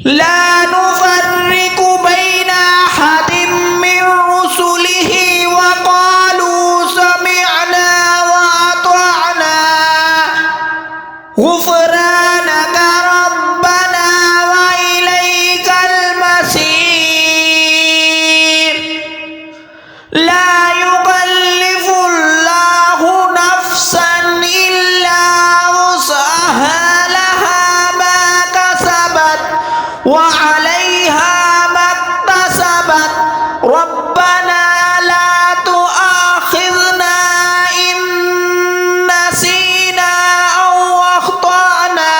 لا نفرق بين أحد من رسله وقالوا سمعنا وأطعنا غفرانك ربنا وإليك المصير لا يكلف الله نفسا إلا وسعها لها ما كسبت وعليها ما اكتسبت ربنا لا تؤاخذنا إن نسينا أو أخطأنا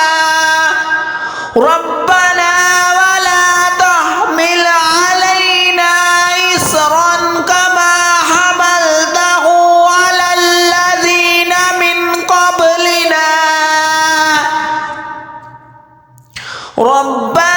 ربنا ولا تحمل علينا إصرا كما حملته على الذين من قبلنا ربنا